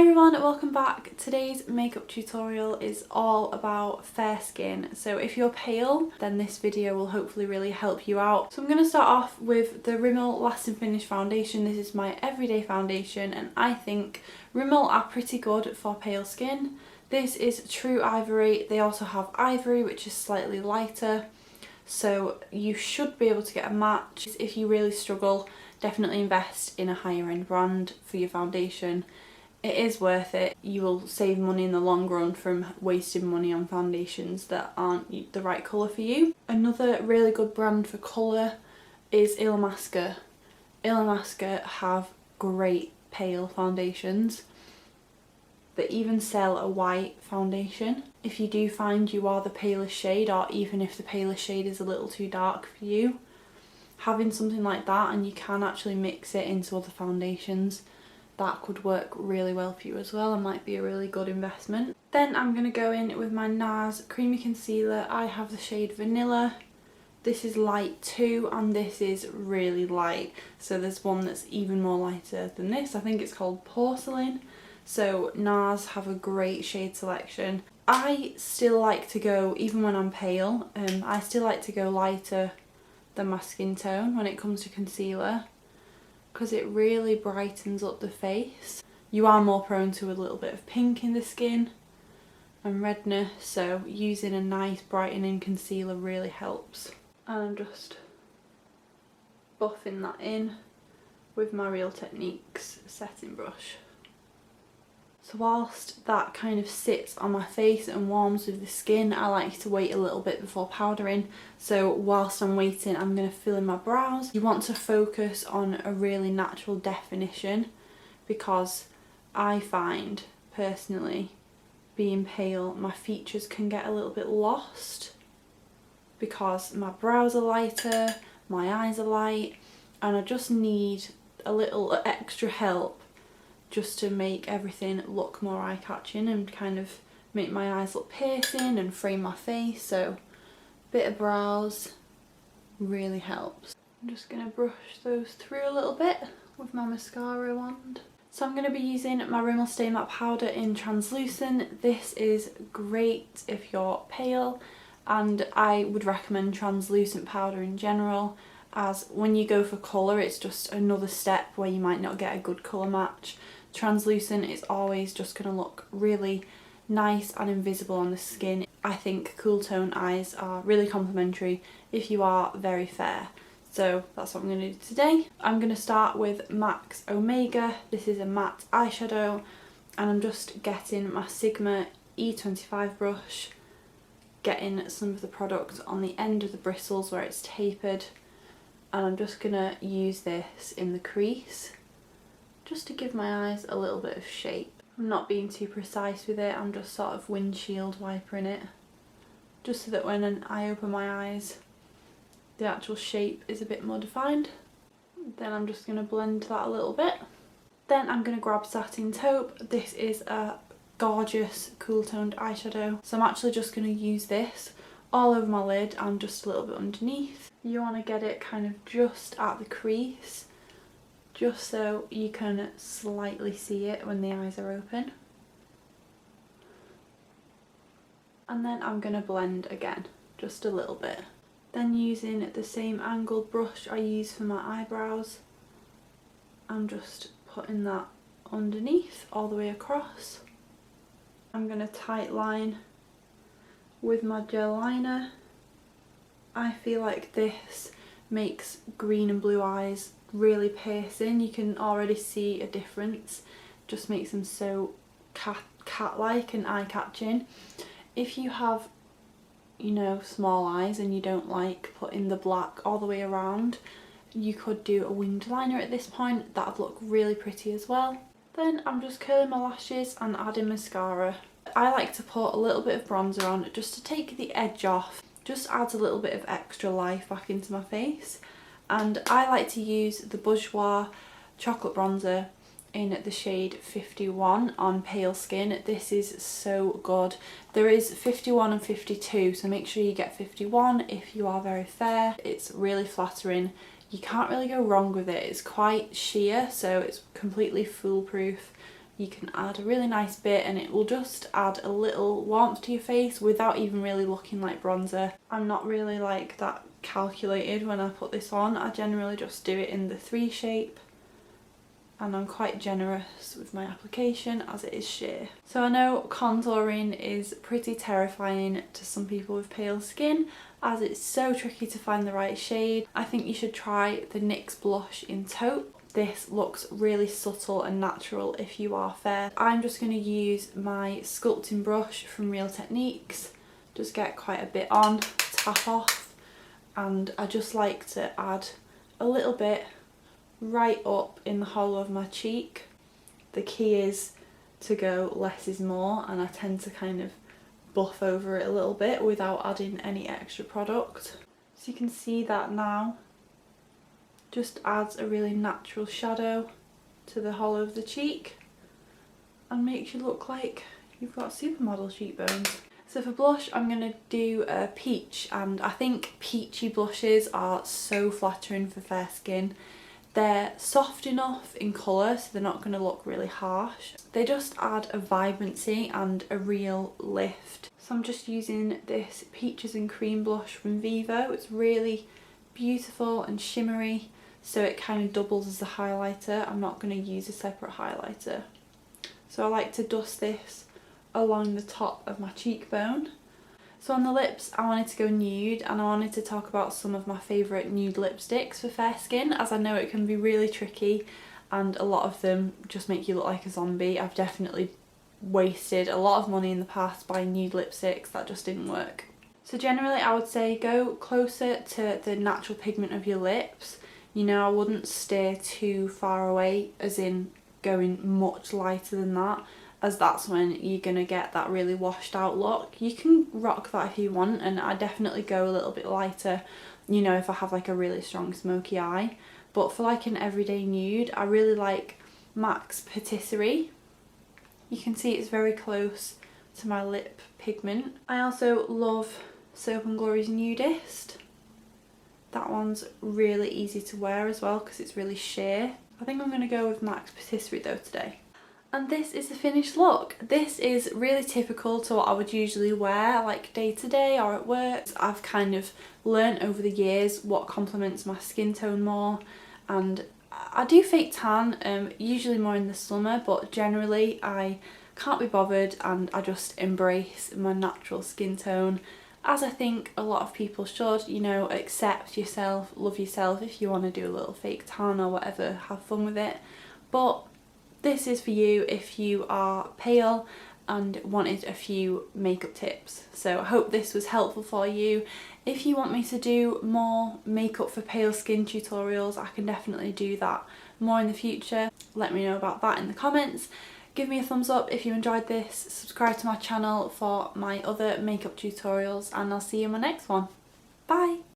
everyone, welcome back. Today's makeup tutorial is all about fair skin. So if you're pale, then this video will hopefully really help you out. So I'm going to start off with the Rimmel Lasting Finish foundation. This is my everyday foundation and I think Rimmel are pretty good for pale skin. This is True Ivory. They also have Ivory, which is slightly lighter. So you should be able to get a match. If you really struggle, definitely invest in a higher end brand for your foundation. It is worth it. You will save money in the long run from wasting money on foundations that aren't the right colour for you. Another really good brand for colour is Illamasqua. Illamasqua have great pale foundations. They even sell a white foundation. If you do find you are the palest shade, or even if the palest shade is a little too dark for you, having something like that and you can actually mix it into other foundations, that could work really well for you as well and might be a really good investment. Then I'm going to go in with my Nars Creamy Concealer. I have the shade Vanilla. This is light too and this is really light. So there's one that's even more lighter than this. I think it's called Porcelain. So Nars have a great shade selection. I still like to go, even when I'm pale, I still like to go lighter than my skin tone when it comes to concealer, because it really brightens up the face. You are more prone to a little bit of pink in the skin and redness, so using a nice brightening concealer really helps. And I'm just buffing that in with my Real Techniques setting brush. So whilst that kind of sits on my face and warms with the skin, I like to wait a little bit before powdering. So whilst I'm waiting, I'm going to fill in my brows. You want to focus on a really natural definition, because I find personally, being pale, my features can get a little bit lost because my brows are lighter, my eyes are light, and I just need a little extra help just to make everything look more eye-catching and kind of make my eyes look piercing and frame my face. So a bit of brows really helps. I'm just going to brush those through a little bit with my mascara wand. So I'm going to be using my Rimmel Stay Matte Powder in Translucent. This is great if you're pale, and I would recommend translucent powder in general, as when you go for colour it's just another step where you might not get a good colour match. Translucent is always just going to look really nice and invisible on the skin. I think cool tone eyes are really complimentary if you are very fair. So that's what I'm going to do today. I'm going to start with MAC's Omega. This is a matte eyeshadow and I'm just getting my Sigma E25 brush, getting some of the product on the end of the bristles where it's tapered, and I'm just going to use this in the crease just to give my eyes a little bit of shape. I'm not being too precise with it, I'm just sort of windshield wipering it, just so that when I open my eyes the actual shape is a bit more defined. Then I'm just going to blend that a little bit. Then I'm going to grab Satin Taupe. This is a gorgeous cool toned eyeshadow, so I'm actually just going to use this all over my lid and just a little bit underneath. You want to get it kind of just at the crease, just so you can slightly see it when the eyes are open. And then I'm going to blend again, just a little bit. Then using the same angled brush I use for my eyebrows, I'm just putting that underneath all the way across. I'm going to tight line with my gel liner. I feel like this makes green and blue eyes really piercing. You can already see a difference. Just makes them so cat-like and eye-catching. If you have, you know, small eyes and you don't like putting the black all the way around, you could do a winged liner at this point. That would look really pretty as well. Then I'm just curling my lashes and adding mascara. I like to put a little bit of bronzer on just to take the edge off. Just adds a little bit of extra life back into my face. And I like to use the Bourjois chocolate bronzer in the shade 51 on pale skin. This is so good. There is 51 and 52, so make sure you get 51 if you are very fair. It's really flattering. You can't really go wrong with it. It's quite sheer, so it's completely foolproof. you can add a really nice bit and it will just add a little warmth to your face without even really looking like bronzer. I'm not really like that calculated when I put this on. I generally just do it in the 3 shape, and I'm quite generous with my application as it is sheer. So I know contouring is pretty terrifying to some people with pale skin, as it's so tricky to find the right shade. I think you should try the NYX blush in Taupe. This looks really subtle and natural if you are fair. I'm just going to use my sculpting brush from Real Techniques, just get quite a bit on, tap off, and I just like to add a little bit right up in the hollow of my cheek. The key is to go less is more, and I tend to kind of buff over it a little bit without adding any extra product. So you can see that now just adds a really natural shadow to the hollow of the cheek and makes you look like you've got supermodel cheekbones. So for blush, I'm going to do a peach, and I think peachy blushes are so flattering for fair skin. They're soft enough in colour so they're not going to look really harsh. They just add a vibrancy and a real lift. So I'm just using this Peaches and Cream blush from Vivo. It's really beautiful and shimmery, so it kind of doubles as a highlighter. I'm not going to use a separate highlighter. So I like to dust this along the top of my cheekbone. So on the lips, I wanted to go nude, and I wanted to talk about some of my favourite nude lipsticks for fair skin, as I know it can be really tricky and a lot of them just make you look like a zombie. I've definitely wasted a lot of money in the past buying nude lipsticks that just didn't work. So generally I would say go closer to the natural pigment of your lips. You know, I wouldn't steer too far away, as in going much lighter than that, as that's when you're going to get that really washed out look. You can rock that if you want, and I definitely go a little bit lighter, you know, if I have like a really strong smoky eye. But for like an everyday nude, I really like MAC's Patisserie. You can see it's very close to my lip pigment. I also love Soap & Glory's Nudist. That one's really easy to wear as well because it's really sheer. I think I'm going to go with MAC's Patisserie though today. And this is the finished look. This is really typical to what I would usually wear like day to day or at work. I've kind of learnt over the years what complements my skin tone more, and I do fake tan, usually more in the summer, but generally I can't be bothered and I just embrace my natural skin tone, as I think a lot of people should. You know, accept yourself, love yourself. If you want to do a little fake tan or whatever, have fun with it. But this is for you if you are pale and wanted a few makeup tips. So I hope this was helpful for you. If you want me to do more makeup for pale skin tutorials, I can definitely do that more in the future. Let me know about that in the comments. Give me a thumbs up if you enjoyed this, subscribe to my channel for my other makeup tutorials, and I'll see you in my next one. Bye!